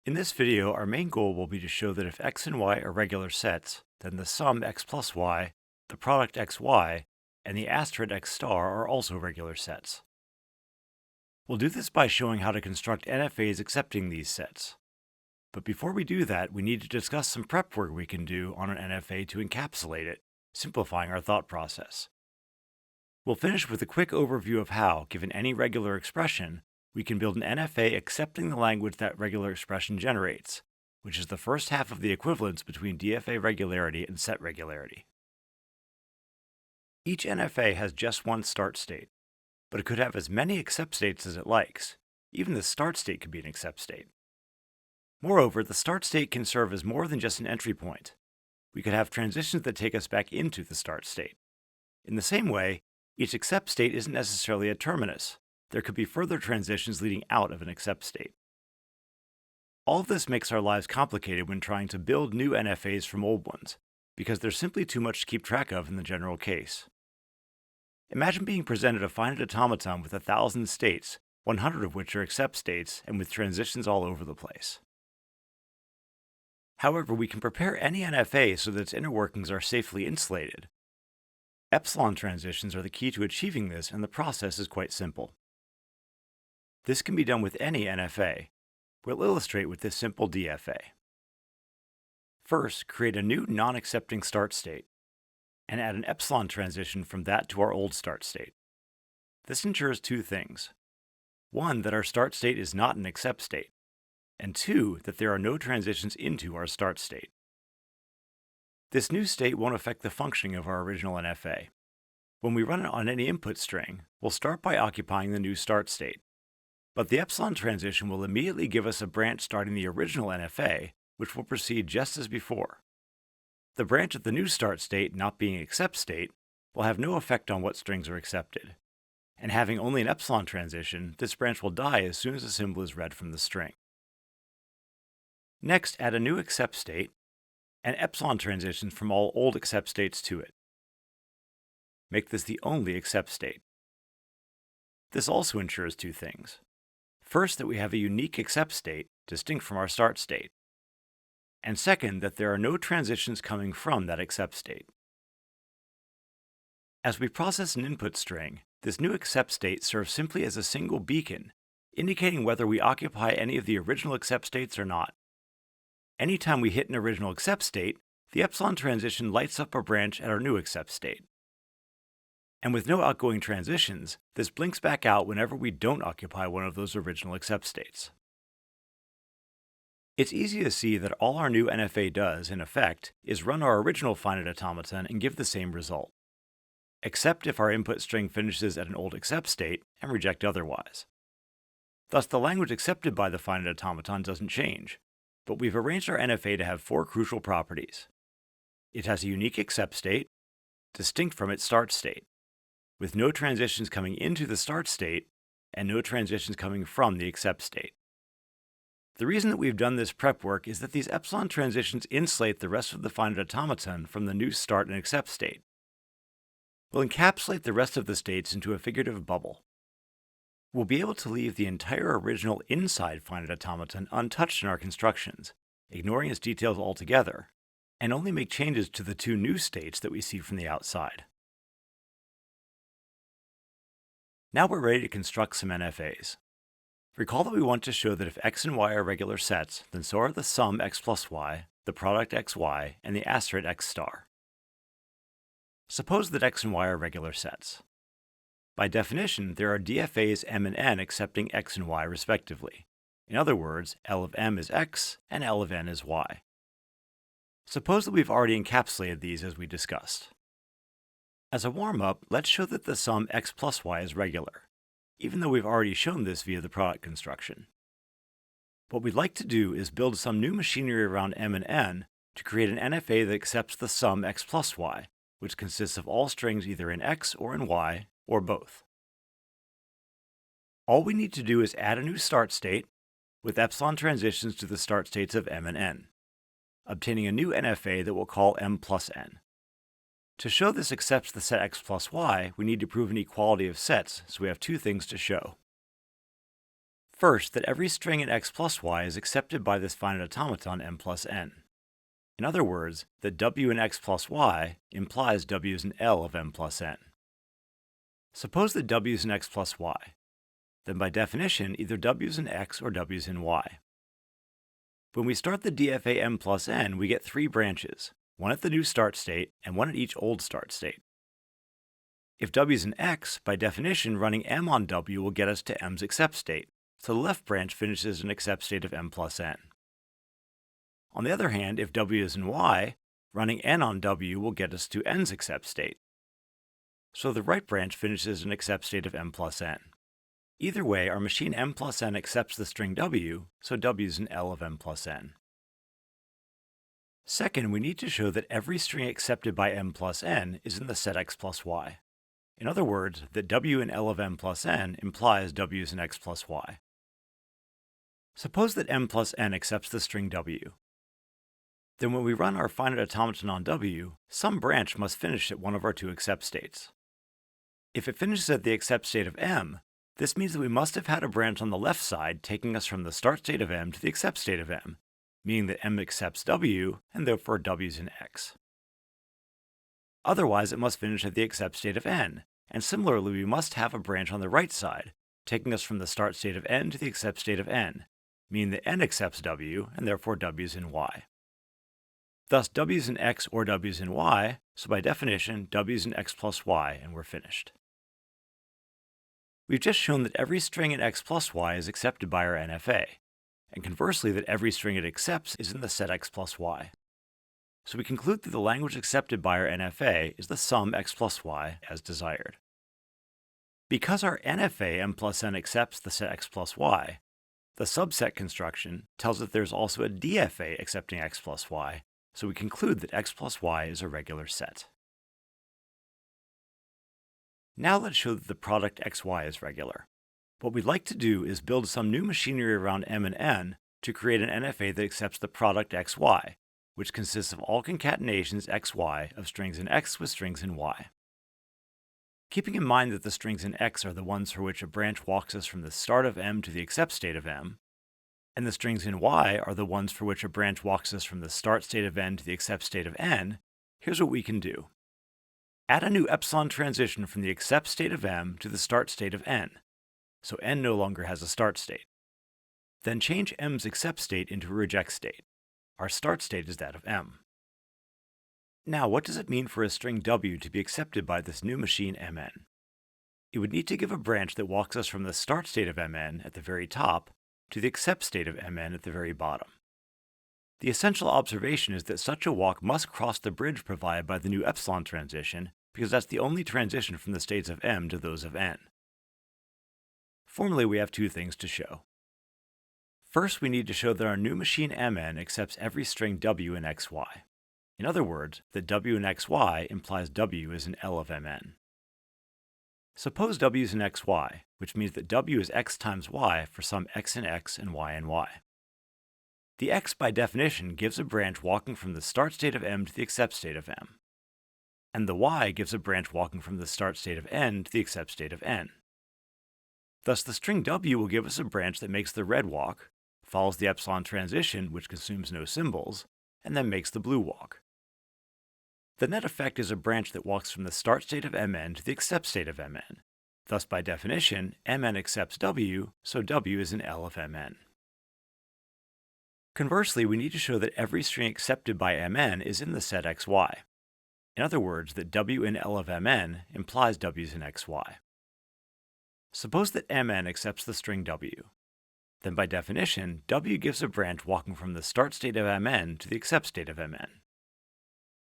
In this video, our main goal will be to show that if x and y are regular sets, then the sum x plus y, the product xy, and the asterate x star are also regular sets. We'll do this by showing how to construct NFAs accepting these sets. But before we do that, we need to discuss some prep work we can do on an NFA to encapsulate it, simplifying our thought process. We'll finish with a quick overview of how, given any regular expression, we can build an NFA accepting the language that regular expression generates, which is the first half of the equivalence between DFA regularity and set regularity. Each NFA has just one start state, but it could have as many accept states as it likes. Even the start state could be an accept state. Moreover, the start state can serve as more than just an entry point. We could have transitions that take us back into the start state. In the same way, each accept state isn't necessarily a terminus. There could be further transitions leading out of an accept state. All of this makes our lives complicated when trying to build new NFAs from old ones, because there's simply too much to keep track of in the general case. Imagine being presented a finite automaton with 1,000 states, 100 of which are accept states, and with transitions all over the place. However, we can prepare any NFA so that its inner workings are safely insulated. Epsilon transitions are the key to achieving this, and the process is quite simple. This can be done with any NFA. We'll illustrate with this simple DFA. First, create a new non-accepting start state, and add an epsilon transition from that to our old start state. This ensures two things. One, that our start state is not an accept state, and two, that there are no transitions into our start state. This new state won't affect the functioning of our original NFA. When we run it on any input string, we'll start by occupying the new start state. But the epsilon transition will immediately give us a branch starting the original NFA, which will proceed just as before. The branch of the new start state not being accept state will have no effect on what strings are accepted. And having only an epsilon transition, this branch will die as soon as the symbol is read from the string. Next, add a new accept state, and epsilon transitions from all old accept states to it. Make this the only accept state. This also ensures two things. First, that we have a unique accept state, distinct from our start state. And second, that there are no transitions coming from that accept state. As we process an input string, this new accept state serves simply as a single beacon, indicating whether we occupy any of the original accept states or not. Anytime we hit an original accept state, the epsilon transition lights up a branch at our new accept state. And with no outgoing transitions, this blinks back out whenever we don't occupy one of those original accept states. It's easy to see that all our new NFA does, in effect, is run our original finite automaton and give the same result, except if our input string finishes at an old accept state and reject otherwise. Thus, the language accepted by the finite automaton doesn't change, but we've arranged our NFA to have four crucial properties. It has a unique accept state, distinct from its start state, with no transitions coming into the start state and no transitions coming from the accept state. The reason that we've done this prep work is that these epsilon transitions insulate the rest of the finite automaton from the new start and accept state. We'll encapsulate the rest of the states into a figurative bubble. We'll be able to leave the entire original inside finite automaton untouched in our constructions, ignoring its details altogether, and only make changes to the two new states that we see from the outside. Now we're ready to construct some NFAs. Recall that we want to show that if x and y are regular sets, then so are the sum x plus y, the product xy, and the asterate x star. Suppose that x and y are regular sets. By definition, there are DFAs m and n accepting x and y respectively. In other words, L of m is x and L of n is y. Suppose that we've already encapsulated these as we discussed. As a warm-up, let's show that the sum x plus y is regular, even though we've already shown this via the product construction. What we'd like to do is build some new machinery around m and n to create an NFA that accepts the sum x plus y, which consists of all strings either in x or in y, or both. All we need to do is add a new start state with epsilon transitions to the start states of m and n, obtaining a new NFA that we'll call m plus n. To show this accepts the set x plus y, we need to prove an equality of sets, so we have two things to show. First, that every string in x plus y is accepted by this finite automaton m plus n. In other words, that w in x plus y implies w is an L of m plus n. Suppose that w is in x plus y. Then by definition, either w is in x or w is in y. When we start the DFA m plus n, we get three branches, one at the new start state and one at each old start state. If w is in x, by definition, running m on w will get us to m's accept state, so the left branch finishes an accept state of m plus n. On the other hand, if w is in y, running n on w will get us to n's accept state, so the right branch finishes an accept state of m plus n. Either way, our machine m plus n accepts the string w, so w is an L of m plus n. Second, we need to show that every string accepted by m plus n is in the set x plus y. In other words, that w in L of m plus n implies w is in x plus y. Suppose that m plus n accepts the string w. Then when we run our finite automaton on w, some branch must finish at one of our two accept states. If it finishes at the accept state of m, this means that we must have had a branch on the left side taking us from the start state of m to the accept state of m, meaning that m accepts w, and therefore w is in x. Otherwise, it must finish at the accept state of n, and similarly we must have a branch on the right side, taking us from the start state of n to the accept state of n, meaning that n accepts w, and therefore w is in y. Thus, w is in x or w is in y, so by definition, w is in x plus y, and we're finished. We've just shown that every string in x plus y is accepted by our NFA, and conversely that every string it accepts is in the set x plus y. So we conclude that the language accepted by our NFA is the sum x plus y as desired. Because our NFA m plus n accepts the set x plus y, the subset construction tells us there's also a DFA accepting x plus y, so we conclude that x plus y is a regular set. Now let's show that the product xy is regular. What we'd like to do is build some new machinery around m and n to create an NFA that accepts the product xy, which consists of all concatenations xy of strings in x with strings in y. Keeping in mind that the strings in x are the ones for which a branch walks us from the start of m to the accept state of m, and the strings in y are the ones for which a branch walks us from the start state of n to the accept state of n, here's what we can do. Add a new epsilon transition from the accept state of m to the start state of n, so n no longer has a start state. Then change m's accept state into a reject state. Our start state is that of m. Now, what does it mean for a string w to be accepted by this new machine mn? It would need to give a branch that walks us from the start state of mn at the very top to the accept state of mn at the very bottom. The essential observation is that such a walk must cross the bridge provided by the new epsilon transition, because that's the only transition from the states of m to those of n. Formally, we have two things to show. First, we need to show that our new machine mn accepts every string w in xy. In other words, that w in xy implies w is an L of mn. Suppose w is in xy, which means that w is x times y for some x in x and y in y. The x, by definition, gives a branch walking from the start state of m to the accept state of m. And the y gives a branch walking from the start state of n to the accept state of n. Thus, the string w will give us a branch that makes the red walk, follows the epsilon transition, which consumes no symbols, and then makes the blue walk. The net effect is a branch that walks from the start state of mn to the accept state of mn. Thus, by definition, mn accepts w, so w is an L of mn. Conversely, we need to show that every string accepted by mn is in the set xy. In other words, that w in L of mn implies w is in xy. Suppose that mn accepts the string w. Then by definition, w gives a branch walking from the start state of mn to the accept state of mn.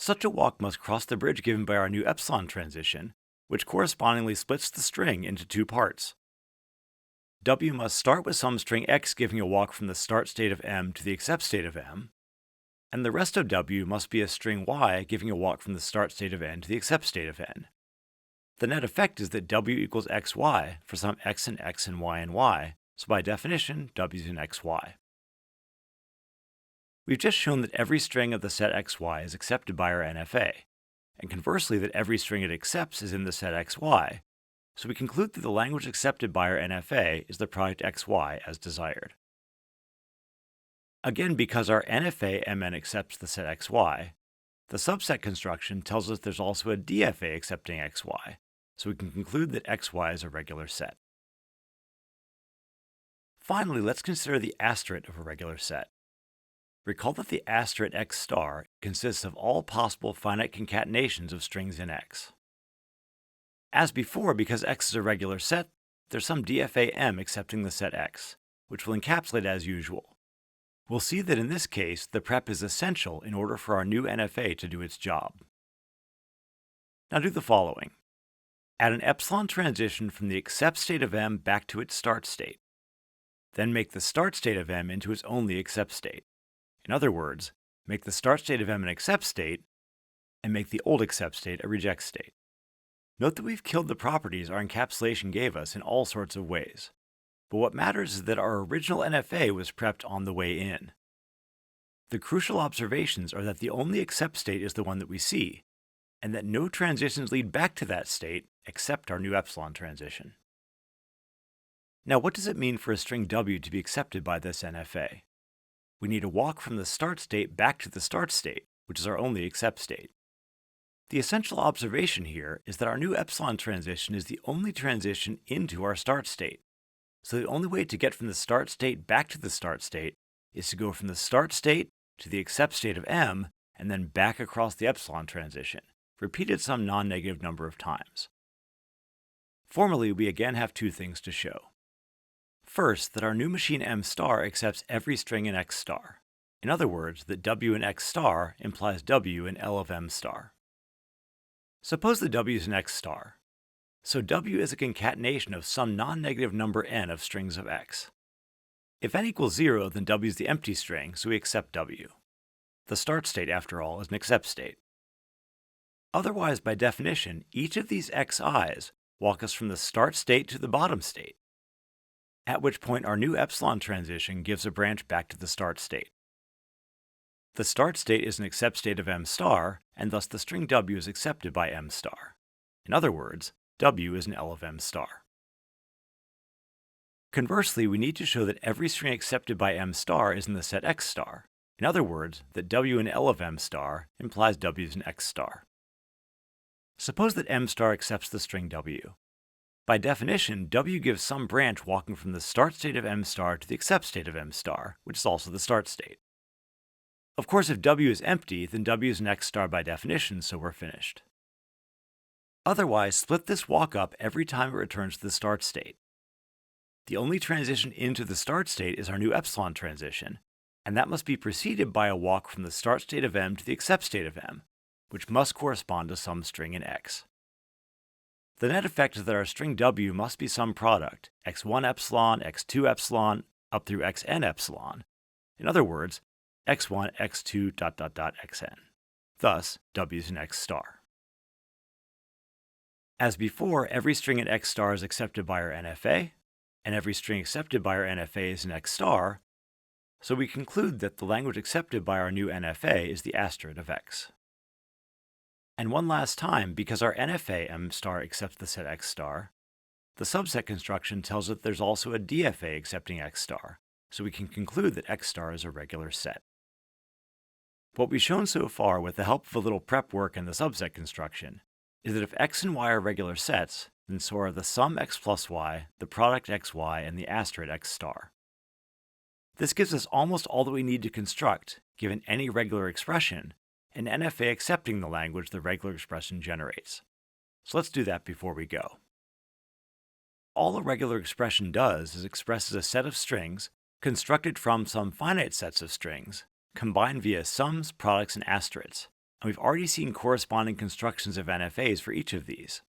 Such a walk must cross the bridge given by our new epsilon transition, which correspondingly splits the string into two parts. W must start with some string x giving a walk from the start state of m to the accept state of m, and the rest of w must be a string y giving a walk from the start state of n to the accept state of n. The net effect is that w equals xy for some x in x and y in y, so by definition, w is in xy. We've just shown that every string of the set xy is accepted by our NFA, and conversely that every string it accepts is in the set xy, so we conclude that the language accepted by our NFA is the product xy as desired. Again, because our NFA MN accepts the set xy, the subset construction tells us there's also a DFA accepting xy, so we can conclude that xy is a regular set. Finally, let's consider the asterate of a regular set. Recall that the asterate x star consists of all possible finite concatenations of strings in X. As before, because X is a regular set, there's some DFA M accepting the set X, which will encapsulate as usual. We'll see that in this case, the prep is essential in order for our new NFA to do its job. Now do the following. Add an epsilon transition from the accept state of M back to its start state. Then make the start state of M into its only accept state. In other words, make the start state of M an accept state, and make the old accept state a reject state. Note that we've killed the properties our encapsulation gave us in all sorts of ways. But what matters is that our original NFA was prepped on the way in. The crucial observations are that the only accept state is the one that we see, and that no transitions lead back to that state except our new epsilon transition. Now, what does it mean for a string W to be accepted by this NFA? We need to walk from the start state back to the start state, which is our only accept state. The essential observation here is that our new epsilon transition is the only transition into our start state. So the only way to get from the start state back to the start state is to go from the start state to the accept state of M and then back across the epsilon transition, repeated some non-negative number of times. Formally, we again have two things to show. First, that our new machine M star accepts every string in X star. In other words, that W in X star implies W in L of M star. Suppose that W is an X star. So W is a concatenation of some non-negative number n of strings of X. If n equals 0, then W is the empty string, so we accept W. The start state, after all, is an accept state. Otherwise, by definition, each of these xi's walk us from the start state to the bottom state, at which point our new epsilon transition gives a branch back to the start state. The start state is an accept state of M star, and thus the string W is accepted by M star. In other words, W is an L of M star. Conversely, we need to show that every string accepted by M star is in the set X star. In other words, that W in L of M star implies W is an X star. Suppose that M star accepts the string W. By definition, W gives some branch walking from the start state of M star to the accept state of M star, which is also the start state. Of course, if W is empty, then W is an X star by definition, so we're finished. Otherwise, split this walk up every time it returns to the start state. The only transition into the start state is our new epsilon transition, and that must be preceded by a walk from the start state of M to the accept state of M, which must correspond to some string in X. The net effect is that our string W must be some product, x1 epsilon, x2 epsilon, up through xn epsilon. In other words, x1, x2, xn. Thus, W is an X star. As before, every string in X star is accepted by our NFA, and every string accepted by our NFA is an X star, so we conclude that the language accepted by our new NFA is the asterate of X. And one last time, because our NFA M star accepts the set X star, the subset construction tells us that there's also a DFA accepting X star, so we can conclude that X star is a regular set. What we've shown so far with the help of a little prep work and the subset construction is that if X and Y are regular sets, then so are the sum X plus Y, the product XY, and the asterate X star. This gives us almost all that we need to construct, given any regular expression, an NFA accepting the language the regular expression generates. So let's do that before we go. All a regular expression does is expresses a set of strings constructed from some finite sets of strings, combined via sums, products, and asterates, and we've already seen corresponding constructions of NFAs for each of these.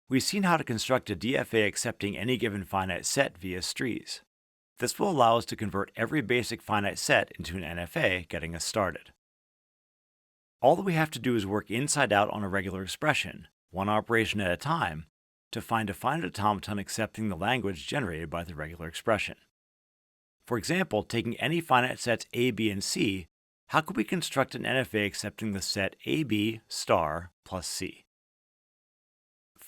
We've seen how to construct a DFA accepting any given finite set via strees. This will allow us to convert every basic finite set into an NFA, getting us started. All that we have to do is work inside out on a regular expression, one operation at a time, to find a finite automaton accepting the language generated by the regular expression. For example, taking any finite sets A, B, and C, how could we construct an NFA accepting the set AB star plus C?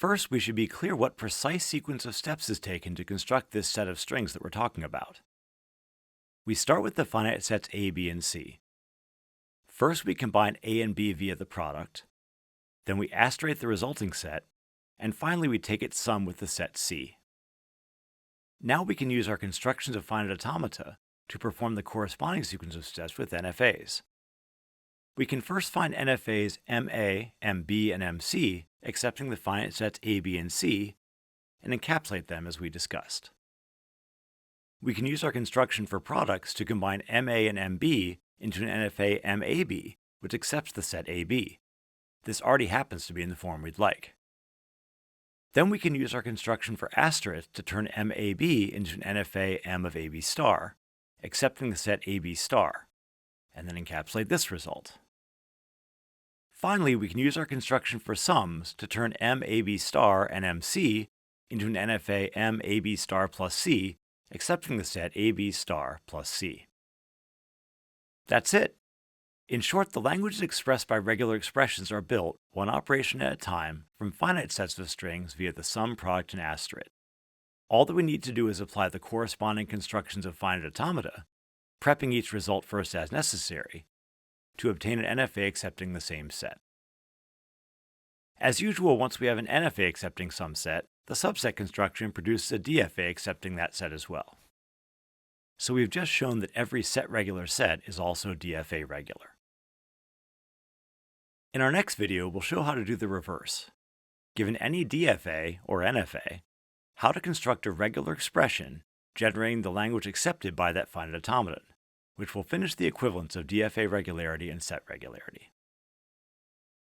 First, we should be clear what precise sequence of steps is taken to construct this set of strings that we're talking about. We start with the finite sets A, B, and C. First, we combine A and B via the product. Then we asterate the resulting set. And finally, we take its sum with the set C. Now we can use our constructions of finite automata to perform the corresponding sequence of steps with NFAs. We can first find NFAs MA, MB, and MC, accepting the finite sets A, B, and C, and encapsulate them as we discussed. We can use our construction for products to combine MA and MB into an NFA MAB, which accepts the set AB. This already happens to be in the form we'd like. Then we can use our construction for asterate to turn MAB into an NFA M of AB star, accepting the set AB star, and then encapsulate this result. Finally, we can use our construction for sums to turn MAB star and MC into an NFA MAB star plus C, accepting the set AB star plus C. That's it. In short, the languages expressed by regular expressions are built, one operation at a time, from finite sets of strings via the sum, product, and asterate. All that we need to do is apply the corresponding constructions of finite automata, prepping each result first as necessary, to obtain an NFA accepting the same set. As usual, once we have an NFA accepting some set, the subset construction produces a DFA accepting that set as well. So we've just shown that every set regular set is also DFA regular. In our next video, we'll show how to do the reverse. Given any DFA, or NFA, how to construct a regular expression generating the language accepted by that finite automaton, which will finish the equivalence of DFA regularity and set regularity.